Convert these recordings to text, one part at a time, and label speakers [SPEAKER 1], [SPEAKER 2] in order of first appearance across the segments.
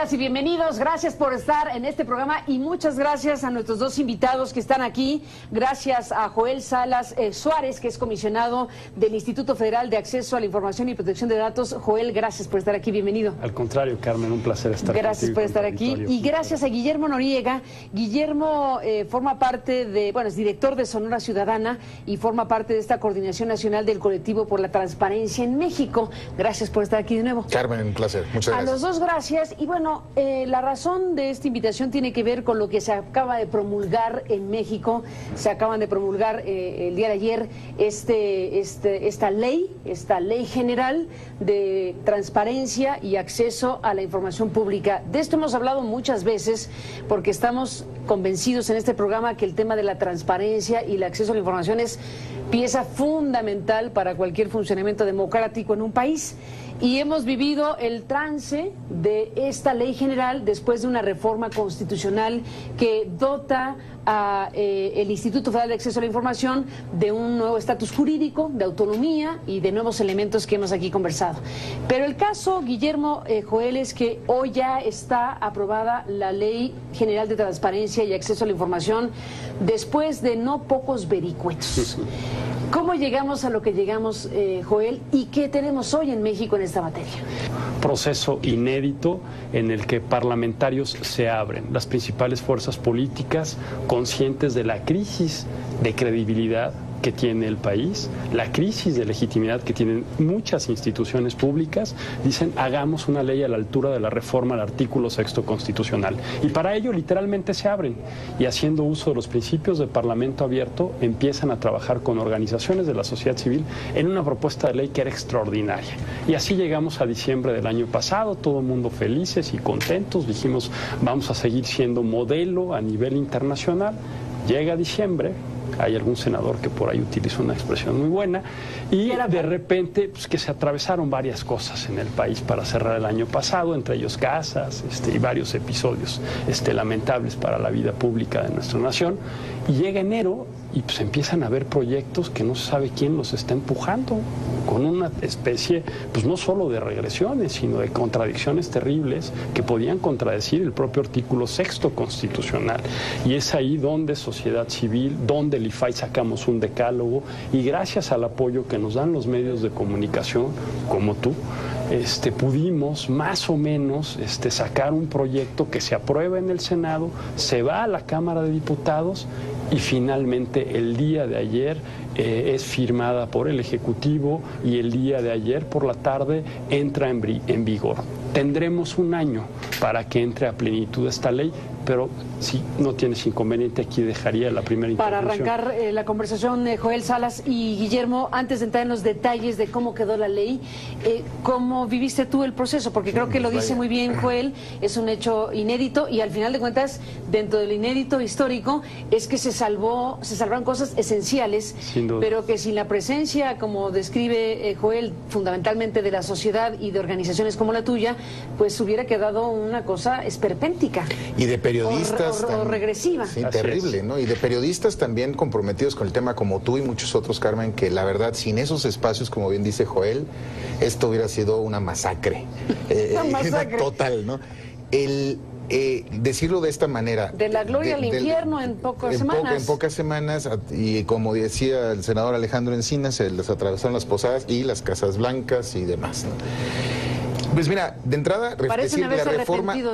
[SPEAKER 1] Bienvenidas y bienvenidos, gracias por estar en este programa y muchas gracias a nuestros dos invitados que están aquí. Gracias a Joel Salas Suárez, que es comisionado del Instituto Federal de Acceso a la Información y Protección de Datos. Joel, gracias por estar aquí, bienvenido.
[SPEAKER 2] Al contrario, Carmen, un placer estar aquí.
[SPEAKER 1] Gracias por estar aquí y gracias a Guillermo Noriega. Guillermo forma parte de, bueno, es director de Sonora Ciudadana y forma parte de esta Coordinación Nacional del Colectivo por la Transparencia en México. Gracias por estar aquí de nuevo.
[SPEAKER 3] Carmen, un placer, muchas gracias.
[SPEAKER 1] A los dos gracias. Y bueno, la razón de esta invitación tiene que ver con lo que se acaba de promulgar en México. Se acaban de promulgar el día de ayer esta ley general de transparencia y acceso a la información pública. De esto hemos hablado muchas veces porque estamos convencidos en este programa que el tema de la transparencia y el acceso a la información es pieza fundamental para cualquier funcionamiento democrático en un país. Y hemos vivido el trance de esta ley general después de una reforma constitucional que dota a el Instituto Federal de Acceso a la Información de un nuevo estatus jurídico, de autonomía y de nuevos elementos que hemos aquí conversado. Pero el caso, Guillermo, Joel, es que hoy ya está aprobada la Ley General de Transparencia y Acceso a la Información después de no pocos vericuetos. ¿Cómo llegamos a lo que llegamos, Joel, y qué tenemos hoy en México en esta materia?
[SPEAKER 2] Proceso inédito en el que parlamentarios se abren, las principales fuerzas políticas conscientes de la crisis de credibilidad que tiene el país, la crisis de legitimidad que tienen muchas instituciones públicas, dicen hagamos una ley a la altura de la reforma al artículo 6º constitucional. Y para ello literalmente se abren y haciendo uso de los principios de parlamento abierto empiezan a trabajar con organizaciones de la sociedad civil en una propuesta de ley que era extraordinaria. Y así llegamos a diciembre del año pasado, todo el mundo felices y contentos, dijimos vamos a seguir siendo modelo a nivel internacional. Llega diciembre, hay algún senador que por ahí utilizó una expresión muy buena, y de repente pues, que se atravesaron varias cosas en el país para cerrar el año pasado, entre ellos casas y varios episodios lamentables para la vida pública de nuestra nación, y llega enero y pues empiezan a haber proyectos que no se sabe quién los está empujando, con una especie, pues no solo de regresiones, sino de contradicciones terribles que podían contradecir el propio artículo 6º constitucional. Y es ahí donde sociedad civil, donde el IFAI sacamos un decálogo, y gracias al apoyo que nos dan los medios de comunicación, como tú, pudimos más o menos sacar un proyecto que se aprueba en el Senado, se va a la Cámara de Diputados y finalmente el día de ayer es firmada por el Ejecutivo y el día de ayer por la tarde entra en vigor. Tendremos un año para que entre a plenitud esta ley, pero si no tienes inconveniente, aquí dejaría la primera intervención.
[SPEAKER 1] Para arrancar la conversación, Joel Salas y Guillermo, antes de entrar en los detalles de cómo quedó la ley, ¿cómo viviste tú el proceso? Porque creo que lo dice muy bien Joel, es un hecho inédito y al final de cuentas, dentro del inédito histórico, es que se salvaron cosas esenciales, pero que sin la presencia, como describe Joel, fundamentalmente de la sociedad y de organizaciones como la tuya, pues hubiera quedado una cosa esperpéntica.
[SPEAKER 3] Y de periodistas
[SPEAKER 1] o regresiva.
[SPEAKER 3] Sí, terrible, ¿no? Y de periodistas también comprometidos con el tema como tú y muchos otros, Carmen, que la verdad, sin esos espacios, como bien dice Joel, esto hubiera sido una masacre.
[SPEAKER 1] Una masacre.
[SPEAKER 3] Total, ¿no? Decirlo de esta manera.
[SPEAKER 1] De la gloria al infierno en pocas semanas.
[SPEAKER 3] En pocas semanas, y como decía el senador Alejandro Encinas, se les atravesaron las posadas y las Casas Blancas y demás, ¿no? Pues mira, de entrada, decir,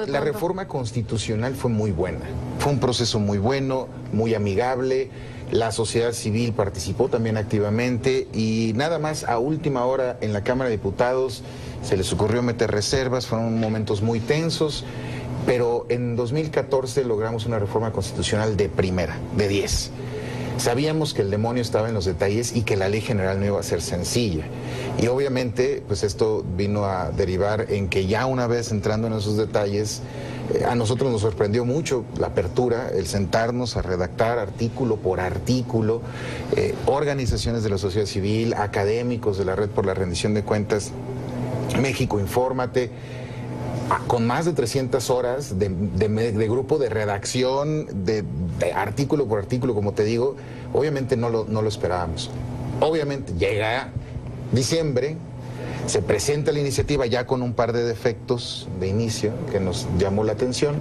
[SPEAKER 3] la reforma constitucional fue muy buena. Fue un proceso muy bueno, muy amigable. La sociedad civil participó también activamente y nada más a última hora en la Cámara de Diputados se les ocurrió meter reservas, fueron momentos muy tensos, pero en 2014 logramos una reforma constitucional de primera, de 10. Sabíamos que el demonio estaba en los detalles y que la ley general no iba a ser sencilla. Y obviamente, pues esto vino a derivar en que ya una vez entrando en esos detalles, a nosotros nos sorprendió mucho la apertura, el sentarnos a redactar artículo por artículo, organizaciones de la sociedad civil, académicos de la Red por la Rendición de Cuentas, México Infórmate, con más de 300 horas de grupo de redacción, de artículo por artículo, como te digo. Obviamente no lo esperábamos. Obviamente llega diciembre, Se presenta la iniciativa ya con un par de defectos de inicio que nos llamó la atención,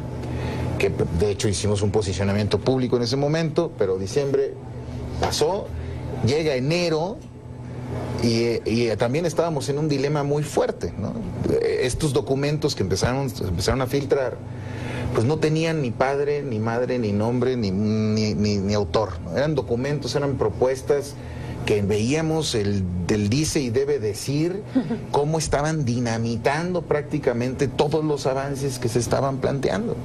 [SPEAKER 3] que de hecho hicimos un posicionamiento público en ese momento, pero diciembre pasó, llega enero y también estábamos en un dilema muy fuerte, ¿no? Estos documentos que empezaron a filtrar, pues no tenían ni padre, ni madre, ni nombre, ni autor, ¿no? Eran documentos, eran propuestas que veíamos del dice y debe decir, cómo estaban dinamitando prácticamente todos los avances que se estaban planteando.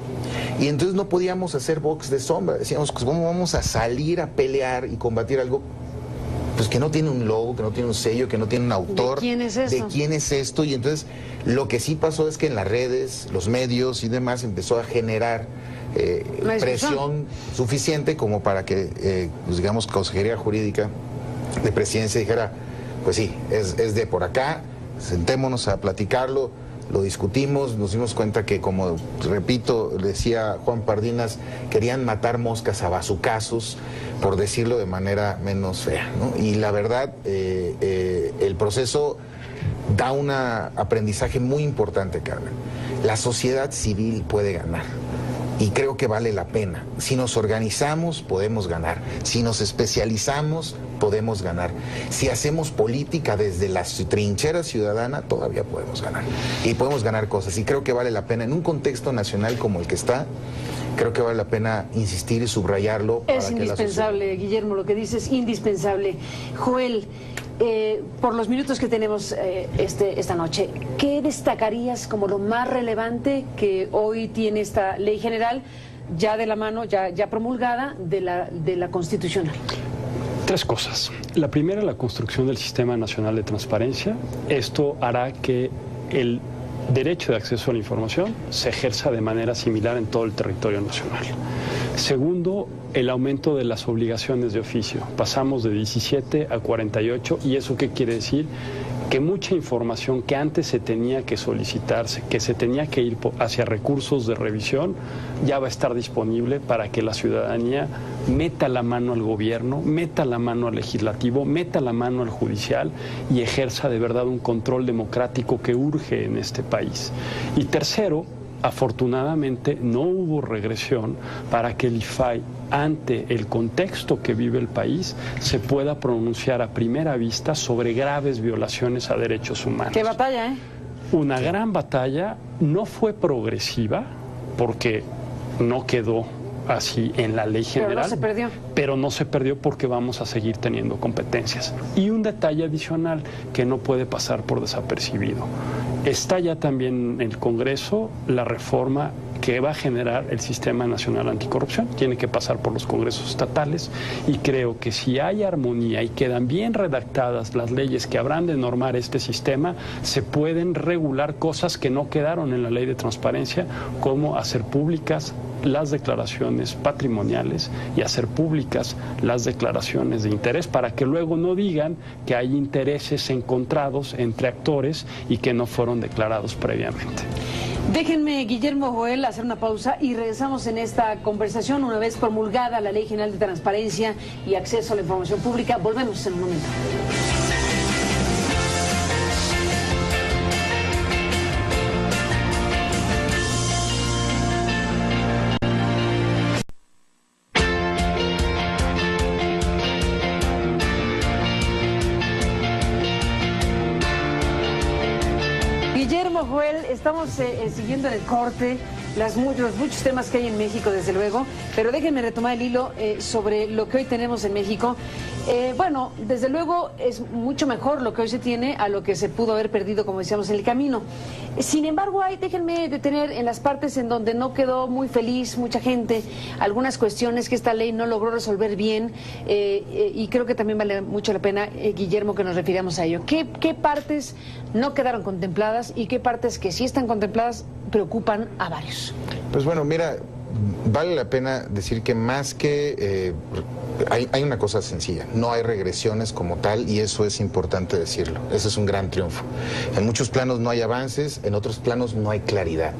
[SPEAKER 3] Y entonces no podíamos hacer box de sombra, decíamos, pues ¿cómo vamos a salir a pelear y combatir algo pues que no tiene un logo, que no tiene un sello, que no tiene un autor?
[SPEAKER 1] ¿De quién es eso?
[SPEAKER 3] ¿De quién es esto? Y entonces lo que sí pasó es que en las redes, los medios y demás empezó a generar presión suficiente como para que, pues digamos, Consejería Jurídica de Presidencia dijera, pues sí, es de por acá, sentémonos a platicarlo, lo discutimos, nos dimos cuenta que, como repito, decía Juan Pardinas, querían matar moscas a bazucazos, por decirlo de manera menos fea, ¿no? Y la verdad, el proceso da un aprendizaje muy importante, Carmen. La sociedad civil puede ganar. Y creo que vale la pena. Si nos organizamos, podemos ganar. Si nos especializamos, podemos ganar. Si hacemos política desde la trinchera ciudadana, todavía podemos ganar. Y podemos ganar cosas. Y creo que vale la pena, en un contexto nacional como el que está, creo que vale la pena insistir y subrayarlo.
[SPEAKER 1] Es indispensable, Guillermo, lo que dices, indispensable. Joel, por los minutos que tenemos esta noche, ¿qué destacarías como lo más relevante que hoy tiene esta ley general, ya de la mano, ya promulgada, de la constitucional?
[SPEAKER 2] Tres cosas. La primera, la construcción del Sistema Nacional de Transparencia. Esto hará que el derecho de acceso a la información se ejerza de manera similar en todo el territorio nacional. Segundo, el aumento de las obligaciones de oficio. Pasamos de 17 a 48, ¿y eso qué quiere decir? Que mucha información que antes se tenía que solicitarse, que se tenía que ir hacia recursos de revisión, ya va a estar disponible para que la ciudadanía meta la mano al gobierno, meta la mano al legislativo, meta la mano al judicial y ejerza de verdad un control democrático que urge en este país. Y tercero, afortunadamente no hubo regresión para que el IFAI, ante el contexto que vive el país, se pueda pronunciar a primera vista sobre graves violaciones a derechos humanos.
[SPEAKER 1] ¡Qué batalla, eh!
[SPEAKER 2] Una gran batalla, no fue progresiva porque no quedó así en la ley general.
[SPEAKER 1] Pero no se perdió.
[SPEAKER 2] Pero no se perdió porque vamos a seguir teniendo competencias. Y un detalle adicional que no puede pasar por desapercibido. Está ya también en el Congreso la reforma que va a generar el Sistema Nacional Anticorrupción. Tiene que pasar por los congresos estatales y creo que si hay armonía y quedan bien redactadas las leyes que habrán de normar este sistema, se pueden regular cosas que no quedaron en la Ley de Transparencia, como hacer públicas las declaraciones patrimoniales y hacer públicas las declaraciones de interés, para que luego no digan que hay intereses encontrados entre actores y que no fueron declarados previamente.
[SPEAKER 1] Déjenme, Guillermo, Joel, hacer una pausa y regresamos en esta conversación una vez promulgada la Ley General de Transparencia y Acceso a la Información Pública. Volvemos en un momento. Joel, estamos siguiendo en el corte los muchos temas que hay en México, desde luego, pero déjenme retomar el hilo sobre lo que hoy tenemos en México. Bueno, desde luego es mucho mejor lo que hoy se tiene a lo que se pudo haber perdido, como decíamos, en el camino. Sin embargo, déjenme detener en las partes en donde no quedó muy feliz mucha gente, algunas cuestiones que esta ley no logró resolver bien, y creo que también vale mucho la pena, Guillermo, que nos refiramos a ello. ¿Qué partes no quedaron contempladas y qué partes que sí están contempladas preocupan a varios?
[SPEAKER 3] Pues bueno, mira, vale la pena decir que más que... hay una cosa sencilla, no hay regresiones como tal, y eso es importante decirlo. Ese es un gran triunfo. En muchos planos no hay avances, en otros planos no hay claridad.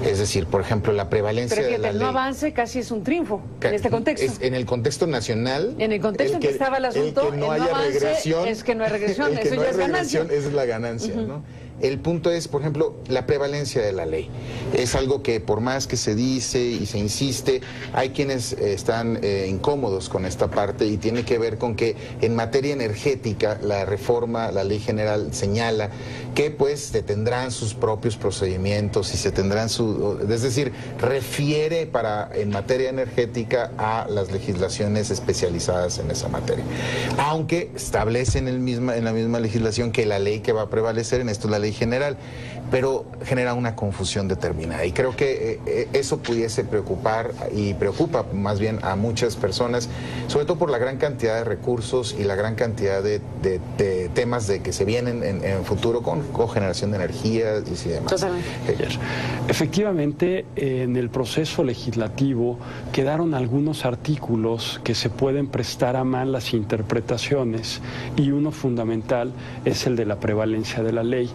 [SPEAKER 3] Es decir, por ejemplo, la prevalencia de la ley...
[SPEAKER 1] no avance casi es un triunfo en este contexto.
[SPEAKER 3] En el contexto nacional...
[SPEAKER 1] En el contexto en que estaba el asunto,
[SPEAKER 3] el que no haya regresión...
[SPEAKER 1] Es que no hay regresión, eso ya es ganancia.
[SPEAKER 3] Es la ganancia, ¿no? El punto es, por ejemplo, la prevalencia de la ley. Es algo que por más que se dice y se insiste, hay quienes están incómodos con esta parte, y tiene que ver con que en materia energética la reforma, la ley general señala que pues se tendrán sus propios procedimientos y se tendrán es decir, refiere en materia energética a las legislaciones especializadas en esa materia. Aunque establece en la misma legislación que la ley que va a prevalecer en esto es la ley general, pero genera una confusión determinada. Y creo que eso pudiese preocupar, y preocupa más bien a muchas personas, sobre todo por la gran cantidad de recursos y la gran cantidad de temas que se vienen en futuro con cogeneración de energía y demás.
[SPEAKER 1] Totalmente.
[SPEAKER 2] Efectivamente, en el proceso legislativo quedaron algunos artículos que se pueden prestar a malas interpretaciones, y uno fundamental es el de la prevalencia de la ley.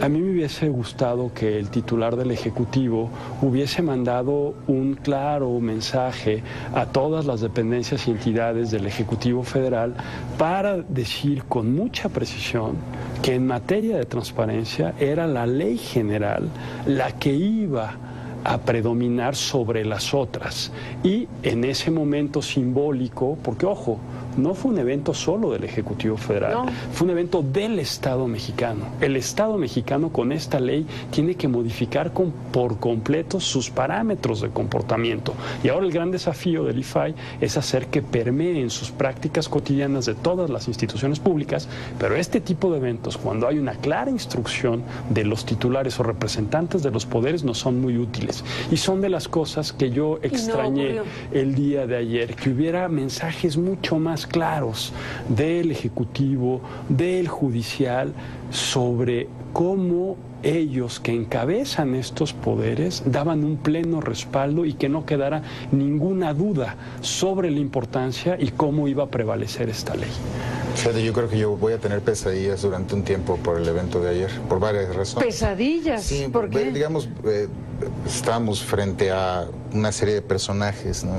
[SPEAKER 2] A mí me hubiese gustado que el titular del Ejecutivo hubiese mandado un claro mensaje a todas las dependencias y entidades del Ejecutivo Federal para decir con mucha precisión que en materia de transparencia era la ley general la que iba a predominar sobre las otras. Y en ese momento simbólico, porque ojo, no fue un evento solo del Ejecutivo Federal, no. Fue un evento del Estado mexicano. El Estado mexicano con esta ley tiene que modificar por completo sus parámetros de comportamiento. Y ahora el gran desafío del IFAI es hacer que permeen sus prácticas cotidianas de todas las instituciones públicas, pero este tipo de eventos, cuando hay una clara instrucción de los titulares o representantes de los poderes, no son muy útiles. Y son de las cosas que yo extrañé el día de ayer, que hubiera mensajes mucho más claros del Ejecutivo, del Judicial, sobre cómo ellos que encabezan estos poderes daban un pleno respaldo, y que no quedara ninguna duda sobre la importancia y cómo iba a prevalecer esta ley.
[SPEAKER 3] Fíjate, yo creo que yo voy a tener pesadillas durante un tiempo por el evento de ayer, por varias razones.
[SPEAKER 1] ¿Pesadillas?
[SPEAKER 3] Sí,
[SPEAKER 1] ¿por qué?
[SPEAKER 3] Digamos, estábamos frente a una serie de personajes, ¿no?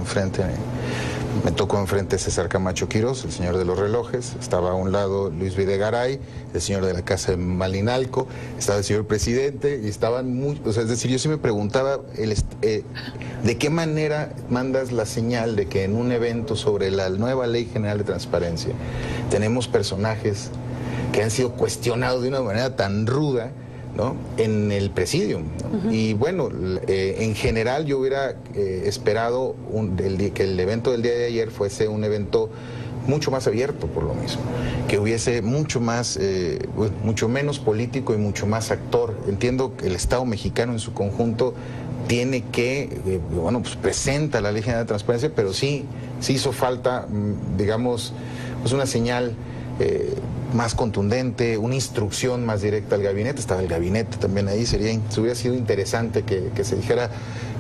[SPEAKER 3] Me tocó enfrente César Camacho Quirós, el señor de los relojes, estaba a un lado Luis Videgaray, el señor de la Casa de Malinalco, estaba el señor presidente, y estaban es decir, yo sí me preguntaba de qué manera mandas la señal de que en un evento sobre la nueva Ley General de Transparencia tenemos personajes que han sido cuestionados de una manera tan ruda, ¿no? En el presidium, ¿no? Y bueno, en general yo hubiera esperado que el evento del día de ayer fuese un evento mucho más abierto, por lo mismo, que hubiese mucho menos político y mucho más actor. Entiendo que el Estado mexicano en su conjunto tiene que, pues presenta la Ley General de Transparencia, pero sí hizo falta, digamos, pues una señal más contundente, una instrucción más directa al gabinete. Estaba el gabinete también ahí, hubiera sido interesante que se dijera: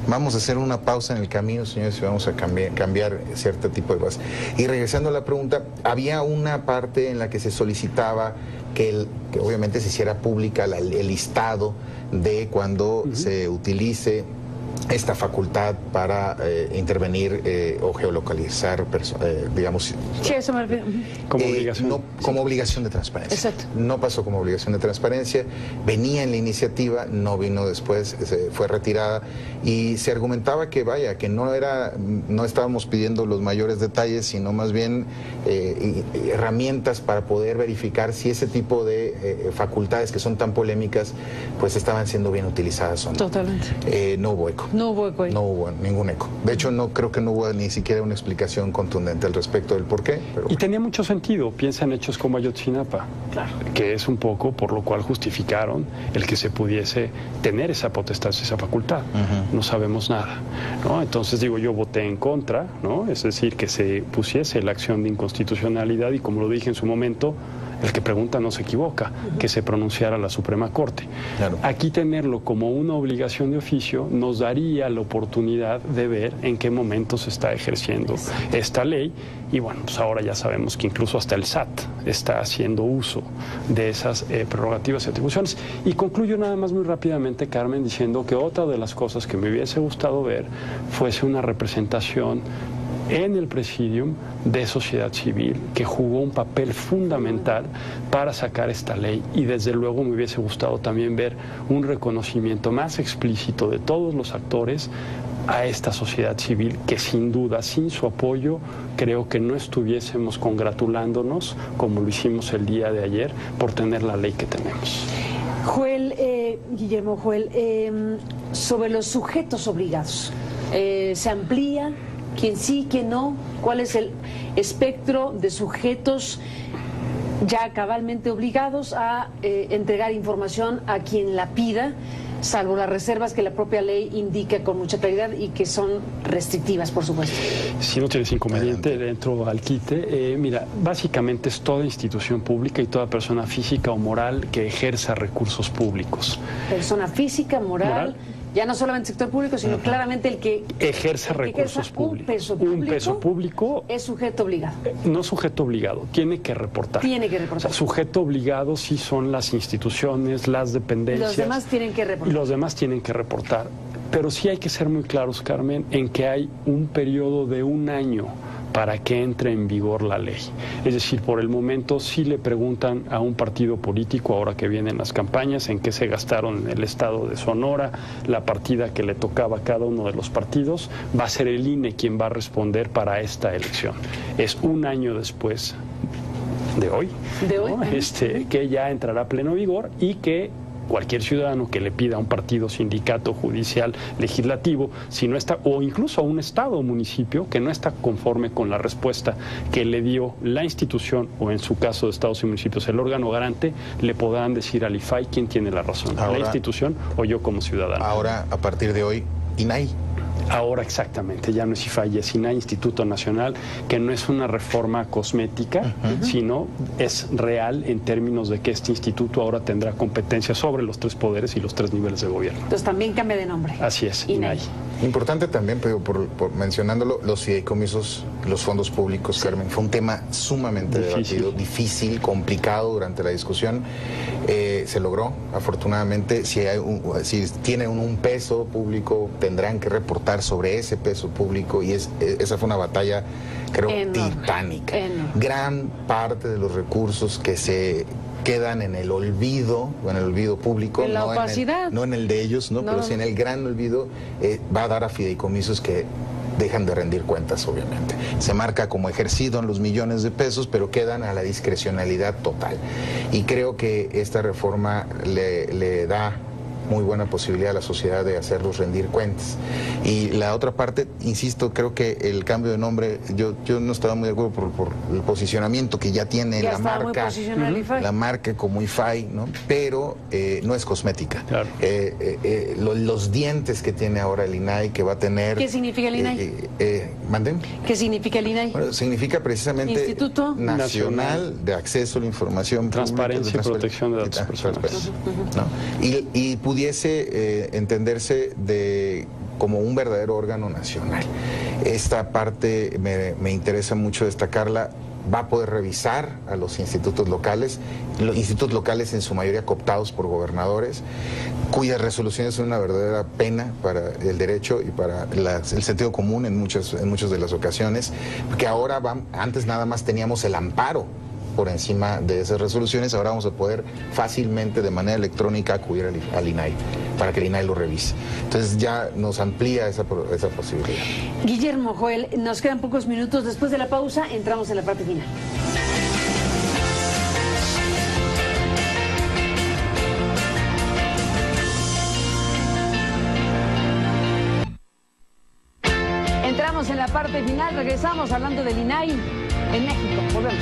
[SPEAKER 3] vamos a hacer una pausa en el camino, señores, y vamos a cambiar cierto tipo de cosas. Y regresando a la pregunta, había una parte en la que se solicitaba que obviamente se hiciera pública el listado de cuando se utilice esta facultad para intervenir o geolocalizar, digamos...
[SPEAKER 1] Sí, eso me refiero.
[SPEAKER 2] Como obligación.
[SPEAKER 3] No, como obligación de transparencia.
[SPEAKER 1] Exacto.
[SPEAKER 3] No pasó como obligación de transparencia, venía en la iniciativa, no vino después, fue retirada, y se argumentaba que, que no estábamos pidiendo los mayores detalles, sino más bien herramientas para poder verificar si ese tipo de facultades que son tan polémicas, pues estaban siendo bien utilizadas o no.
[SPEAKER 1] Totalmente.
[SPEAKER 3] No hubo eco.
[SPEAKER 1] No hubo eco ahí.
[SPEAKER 3] No hubo ningún eco. De hecho, creo que no hubo ni siquiera una explicación contundente al respecto del por qué. Pero
[SPEAKER 2] y tenía mucho sentido. Piensa en hechos como Ayotzinapa,
[SPEAKER 1] claro,
[SPEAKER 2] que es un poco por lo cual justificaron el que se pudiese tener esa potestad, esa facultad. No sabemos nada, ¿no? Entonces, yo voté en contra, ¿no? Es decir, que se pusiese la acción de inconstitucionalidad, y como lo dije en su momento, el que pregunta no se equivoca, que se pronunciara la Suprema Corte.
[SPEAKER 3] Claro.
[SPEAKER 2] Aquí tenerlo como una obligación de oficio nos daría la oportunidad de ver en qué momento se está ejerciendo esta ley, y bueno, pues ahora ya sabemos que incluso hasta el SAT está haciendo uso de esas prerrogativas y atribuciones. Y concluyo nada más muy rápidamente, Carmen, diciendo que otra de las cosas que me hubiese gustado ver fuese una representación en el Presidium de sociedad civil, que jugó un papel fundamental para sacar esta ley, y desde luego me hubiese gustado también ver un reconocimiento más explícito de todos los actores a esta sociedad civil, que sin duda, sin su apoyo, creo que no estuviésemos congratulándonos como lo hicimos el día de ayer por tener la ley que tenemos.
[SPEAKER 1] Guillermo, sobre los sujetos obligados, ¿se amplía? ¿Quién sí, quién no? ¿Cuál es el espectro de sujetos ya cabalmente obligados a entregar información a quien la pida, salvo las reservas que la propia ley indica con mucha claridad y que son restrictivas, por supuesto?
[SPEAKER 2] Si no tienes inconveniente, entro al quite. Mira, básicamente es toda institución pública y toda persona física o moral que ejerza recursos públicos.
[SPEAKER 1] Persona física, moral. Ya no solamente sector público, sino claramente el que
[SPEAKER 2] ejerza recursos públicos. Un peso público
[SPEAKER 1] es sujeto obligado.
[SPEAKER 2] No sujeto obligado, tiene que reportar.
[SPEAKER 1] Tiene que reportar.
[SPEAKER 2] O sea, sujeto obligado sí son las instituciones, las dependencias.
[SPEAKER 1] Los demás tienen que reportar.
[SPEAKER 2] Y los demás tienen que reportar. Pero sí hay que ser muy claros, Carmen, en que hay un periodo de 1 año para que entre en vigor la ley. Es decir, por el momento sí le preguntan a un partido político, ahora que vienen las campañas, en qué se gastaron en el estado de Sonora, la partida que le tocaba a cada uno de los partidos, va a ser el INE quien va a responder para esta elección. Es 1 año después de hoy, ¿no? Que ya entrará a pleno vigor, y que cualquier ciudadano que le pida a un partido, sindicato, judicial, legislativo, si no está, o incluso a un estado o municipio que no está conforme con la respuesta que le dio la institución, o en su caso de estados y municipios el órgano garante, le podrán decir al IFAI quién tiene la razón, ahora, la institución o yo como ciudadano.
[SPEAKER 3] Ahora, a partir de hoy, INAI.
[SPEAKER 2] Ahora exactamente, ya no es IFAI, es INAI, Instituto Nacional, que no es una reforma cosmética, sino es real en términos de que este instituto ahora tendrá competencia sobre los 3 poderes y los 3 niveles de gobierno.
[SPEAKER 1] Entonces también cambia de nombre.
[SPEAKER 2] Así es, INAI.
[SPEAKER 3] Importante también, pero por mencionándolo, los fideicomisos, los fondos públicos, Carmen, fue un tema sumamente debatido, difícil, complicado durante la discusión. Se logró, afortunadamente. Si tienen un peso público, tendrán que reportar sobre ese peso público, y esa fue una batalla, creo, titánica. Gran parte de los recursos que se quedan en el olvido, o en el olvido público,
[SPEAKER 1] en la opacidad,
[SPEAKER 3] no en el de ellos, pero sí en el gran olvido, va a dar a fideicomisos que dejan de rendir cuentas, obviamente. Se marca como ejercido en los millones de pesos, pero quedan a la discrecionalidad total. Y creo que esta reforma le da muy buena posibilidad a la sociedad de hacerlos rendir cuentas. Y la otra parte, insisto, creo que el cambio de nombre, yo no estaba muy de acuerdo por el posicionamiento que ya tiene la marca como IFAI, ¿no? Pero no es cosmética.
[SPEAKER 2] Claro.
[SPEAKER 3] Los dientes que tiene ahora el INAI, que va a tener...
[SPEAKER 1] ¿Qué significa el INAI?
[SPEAKER 3] ¿Manden?
[SPEAKER 1] ¿Qué significa el INAI?
[SPEAKER 3] Bueno, significa precisamente
[SPEAKER 1] Instituto
[SPEAKER 3] Nacional de Acceso a la Información
[SPEAKER 2] Transparencia
[SPEAKER 3] Pública,
[SPEAKER 2] y Protección de Datos Personales.
[SPEAKER 3] ¿No? Y pudiese entenderse como un verdadero órgano nacional. Esta parte me interesa mucho destacarla. Va a poder revisar a los institutos locales en su mayoría cooptados por gobernadores, cuyas resoluciones son una verdadera pena para el derecho y para el sentido común en muchas de las ocasiones, porque ahora antes nada más teníamos el amparo por encima de esas resoluciones. Ahora vamos a poder fácilmente, de manera electrónica, acudir al INAI para que el INAI lo revise. Entonces ya nos amplía esa posibilidad.
[SPEAKER 1] Guillermo, Joel, nos quedan pocos minutos. Después de la pausa entramos en la parte final. Entramos en la parte final, regresamos hablando del INAI en México. Volvemos.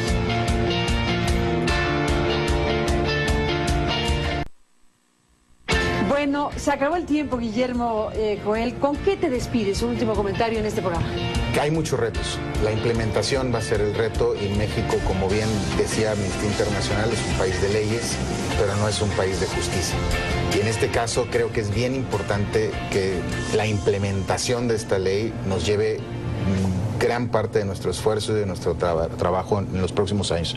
[SPEAKER 1] Bueno, se acabó el tiempo, Guillermo. Joel, ¿con qué te despides? Un último comentario en este programa.
[SPEAKER 3] Que hay muchos retos. La implementación va a ser el reto y México, como bien decía Amnistía Internacional, es un país de leyes, pero no es un país de justicia. Y en este caso creo que es bien importante que la implementación de esta ley nos lleve gran parte de nuestro esfuerzo y de nuestro trabajo en los próximos años.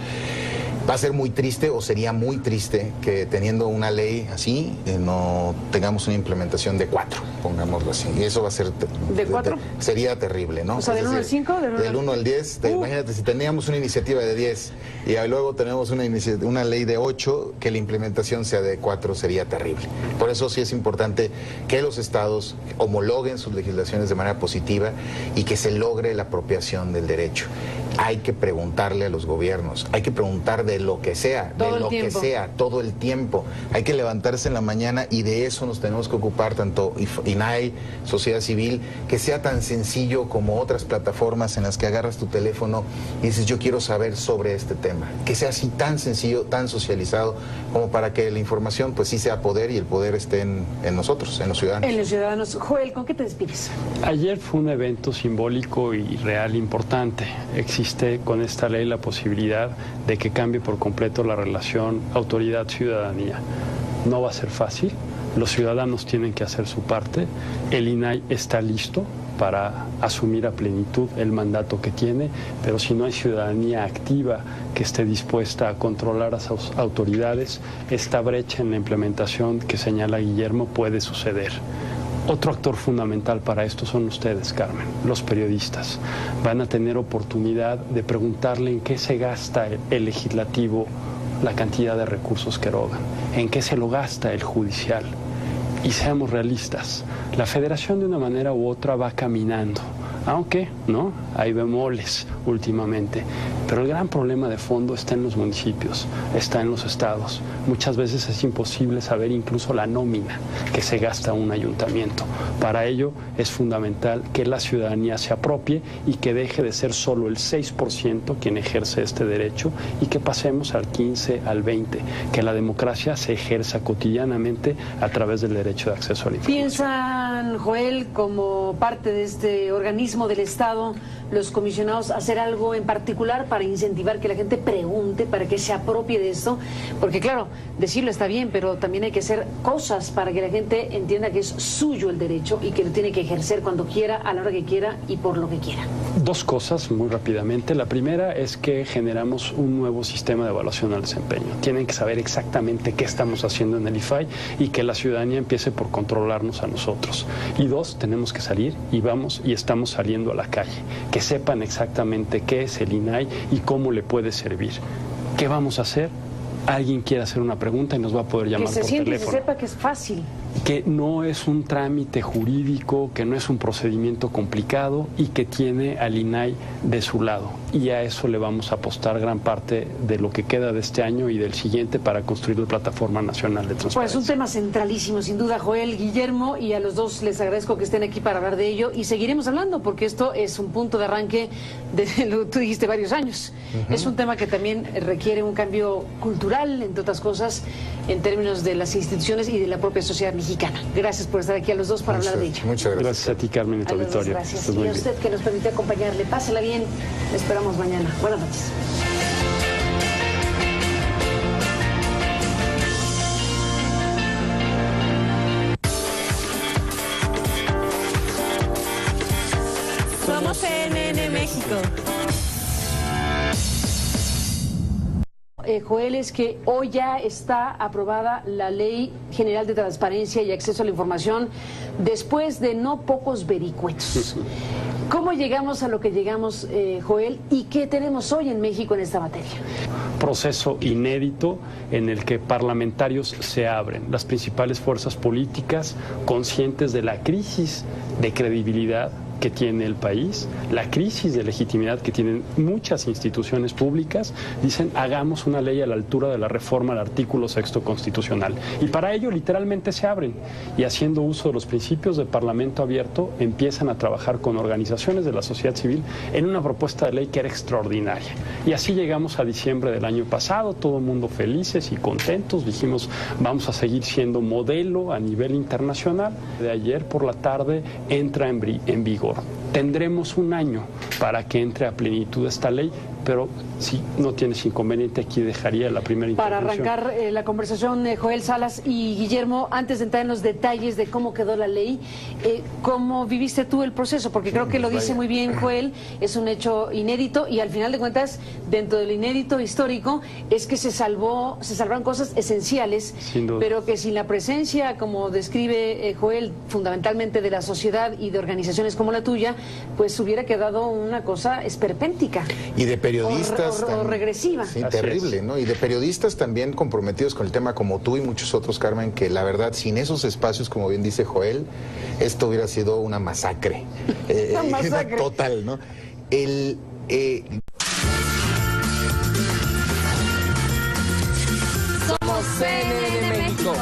[SPEAKER 3] Va a ser muy triste, o sería muy triste, que teniendo una ley así, no tengamos una implementación de 4, pongámoslo así. Y eso va a ser...
[SPEAKER 1] ¿De 4?
[SPEAKER 3] Sería terrible, ¿no?
[SPEAKER 1] O sea, ¿del 1 al 5?
[SPEAKER 3] Del 1 al 10. Imagínate, si teníamos una iniciativa de 10 y luego tenemos una ley de 8, que la implementación sea de 4 sería terrible. Por eso sí es importante que los estados homologuen sus legislaciones de manera positiva y que se logre la apropiación del derecho. Hay que preguntarle a los gobiernos, hay que preguntar de lo que sea, todo el tiempo. Hay que levantarse en la mañana y de eso nos tenemos que ocupar, tanto INAI, sociedad civil, que sea tan sencillo como otras plataformas en las que agarras tu teléfono y dices, yo quiero saber sobre este tema. Que sea así tan sencillo, tan socializado, como para que la información pues sí sea poder y el poder esté en nosotros, en los ciudadanos.
[SPEAKER 1] En los ciudadanos. Joel, ¿con qué te despides?
[SPEAKER 2] Ayer fue un evento simbólico y real importante. Existe con esta ley la posibilidad de que cambie por completo la relación autoridad-ciudadanía. No va a ser fácil, los ciudadanos tienen que hacer su parte, el INAI está listo para asumir a plenitud el mandato que tiene, pero si no hay ciudadanía activa que esté dispuesta a controlar a sus autoridades, esta brecha en la implementación que señala Guillermo puede suceder. Otro actor fundamental para esto son ustedes, Carmen, los periodistas. Van a tener oportunidad de preguntarle en qué se gasta el legislativo la cantidad de recursos que erogan, en qué se lo gasta el judicial. Y seamos realistas, la federación de una manera u otra va caminando, aunque no hay bemoles últimamente, pero el gran problema de fondo está en los municipios, está en los estados. Muchas veces es imposible saber incluso la nómina que se gasta un ayuntamiento. Para ello es fundamental que la ciudadanía se apropie y que deje de ser solo el 6% quien ejerce este derecho y que pasemos al 15, al 20%, que la democracia se ejerza cotidianamente a través del derecho de acceso a la información.
[SPEAKER 1] ¿Piensan, Joel, como parte de este organismo del Estado, los comisionados hacer algo en particular para incentivar que la gente pregunte, para que se apropie de esto? Porque claro, decirlo está bien, pero también hay que hacer cosas para que la gente entienda que es suyo el derecho y que lo tiene que ejercer cuando quiera, a la hora que quiera y por lo que quiera.
[SPEAKER 2] Dos cosas muy rápidamente. La primera es que generamos un nuevo sistema de evaluación al desempeño. Tienen que saber exactamente qué estamos haciendo en el IFAI y que la ciudadanía empiece por controlarnos a nosotros. Y dos, tenemos que salir y vamos y estamos saliendo a la calle. Que sepan exactamente qué es el INAI y cómo le puede servir. ¿Qué vamos a hacer? Alguien quiere hacer una pregunta y nos va a poder llamar por teléfono. Que se siente y se
[SPEAKER 1] sepa que es fácil.
[SPEAKER 2] Que no es un trámite jurídico, que no es un procedimiento complicado y que tiene al INAI de su lado. Y a eso le vamos a apostar gran parte de lo que queda de este año y del siguiente para construir la Plataforma Nacional de Transparencia.
[SPEAKER 1] Pues un tema centralísimo, sin duda, Joel, Guillermo, y a los dos les agradezco que estén aquí para hablar de ello y seguiremos hablando porque esto es un punto de arranque de lo que tú dijiste, varios años. Es un tema que también requiere un cambio cultural, entre otras cosas, en términos de las instituciones y de la propia sociedad mexicana. Gracias por estar aquí a los dos para hablar de ello.
[SPEAKER 3] Muchas gracias.
[SPEAKER 2] Gracias a ti, Carmen, y tu auditorio.
[SPEAKER 1] Gracias. Y a usted que nos permitió acompañarle. Pásela bien. Le esperamos mañana. Buenas noches.
[SPEAKER 4] Somos CNN México.
[SPEAKER 1] Joel, es que hoy ya está aprobada la Ley General de Transparencia y Acceso a la Información después de no pocos vericuetos. ¿Cómo llegamos a lo que llegamos, Joel, y qué tenemos hoy en México en esta materia?
[SPEAKER 2] Proceso inédito en el que parlamentarios se abren, las principales fuerzas políticas conscientes de la crisis de credibilidad que tiene el país, la crisis de legitimidad que tienen muchas instituciones públicas, dicen hagamos una ley a la altura de la reforma al artículo 6º constitucional. Y para ello literalmente se abren y haciendo uso de los principios de parlamento abierto empiezan a trabajar con organizaciones de la sociedad civil en una propuesta de ley que era extraordinaria. Y así llegamos a diciembre del año pasado, todo el mundo felices y contentos, dijimos vamos a seguir siendo modelo a nivel internacional. De ayer por la tarde entra en vigor. Tendremos un año para que entre a plenitud esta ley, pero si no tienes inconveniente, aquí dejaría la primera intervención.
[SPEAKER 1] Para arrancar la conversación, Joel Salas y Guillermo, antes de entrar en los detalles de cómo quedó la ley, ¿cómo viviste tú el proceso? Porque creo que lo dice muy bien Joel, es un hecho inédito y al final de cuentas, dentro del inédito histórico, es que se salvaron cosas esenciales, pero que sin la presencia, como describe Joel, fundamentalmente de la sociedad y de organizaciones como la tuya, pues hubiera quedado una cosa esperpéntica.
[SPEAKER 3] Y de periodistas
[SPEAKER 1] o regresiva.
[SPEAKER 3] Sí, terrible, ¿no? Y de periodistas también comprometidos con el tema como tú y muchos otros, Carmen, que la verdad, sin esos espacios, como bien dice Joel, esto hubiera sido una masacre.
[SPEAKER 1] Una masacre.
[SPEAKER 3] Total, ¿no?
[SPEAKER 4] Somos CNN México.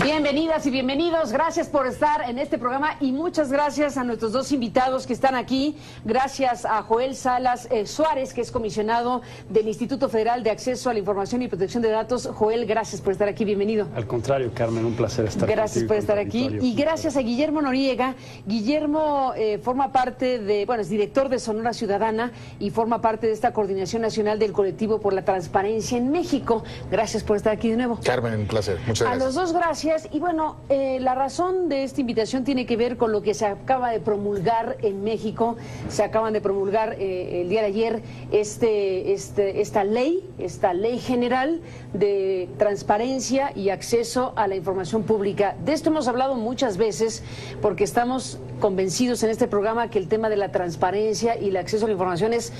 [SPEAKER 1] Bienvenidas y bienvenidos, gracias por estar en este programa y muchas gracias a nuestros dos invitados que están aquí. Gracias a Joel Salas Suárez, que es comisionado del Instituto Federal de Acceso a la Información y Protección de Datos. Joel, gracias por estar aquí, bienvenido.
[SPEAKER 2] Al contrario, Carmen, un placer estar aquí.
[SPEAKER 1] Gracias por estar aquí y gracias a Guillermo Noriega. Guillermo forma parte de, bueno, es director de Sonora Ciudadana y forma parte de esta Coordinación Nacional del Colectivo por la Transparencia en México. Gracias por estar aquí de nuevo.
[SPEAKER 3] Carmen, un placer, muchas gracias.
[SPEAKER 1] A los dos gracias. Y bueno, la razón de esta invitación tiene que ver con lo que se acaba de promulgar en México. Se acaban de promulgar el día de ayer esta ley general de transparencia y acceso a la información pública. De esto hemos hablado muchas veces porque estamos convencidos en este programa que el tema de la transparencia y el acceso a la información es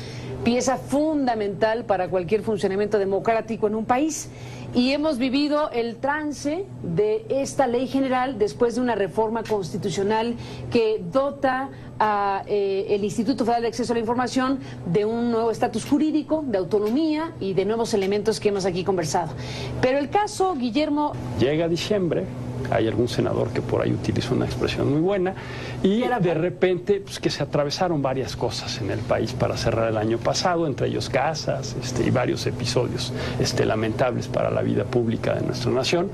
[SPEAKER 1] pieza fundamental para cualquier funcionamiento democrático en un país. Y hemos vivido el trance de esta ley general después de una reforma constitucional que dota a el Instituto Federal de Acceso a la Información de un nuevo estatus jurídico, de autonomía y de nuevos elementos que hemos aquí conversado. Pero el caso, Guillermo...
[SPEAKER 2] Llega diciembre, hay algún senador que por ahí utiliza una expresión muy buena, y de repente pues, que se atravesaron varias cosas en el país para cerrar el año pasado, entre ellos casas y varios episodios lamentables para la vida pública de nuestra nación,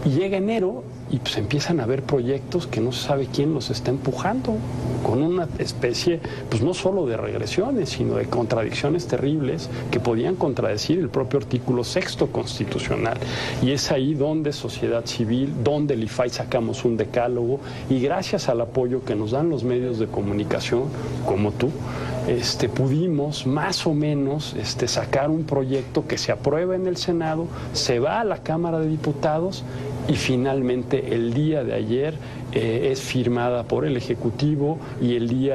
[SPEAKER 2] y llega enero y pues empiezan a haber proyectos que no se sabe quién los está empujando, con una especie, pues no solo de regresiones, sino de contradicciones terribles que podían contradecir el propio artículo 6º constitucional. Y es ahí donde sociedad civil, donde el IFAI sacamos un decálogo, y gracias al apoyo que nos dan los medios de comunicación, como tú, pudimos más o menos sacar un proyecto que se aprueba en el Senado, se va a la Cámara de Diputados y finalmente el día de ayer es firmada por el Ejecutivo y el día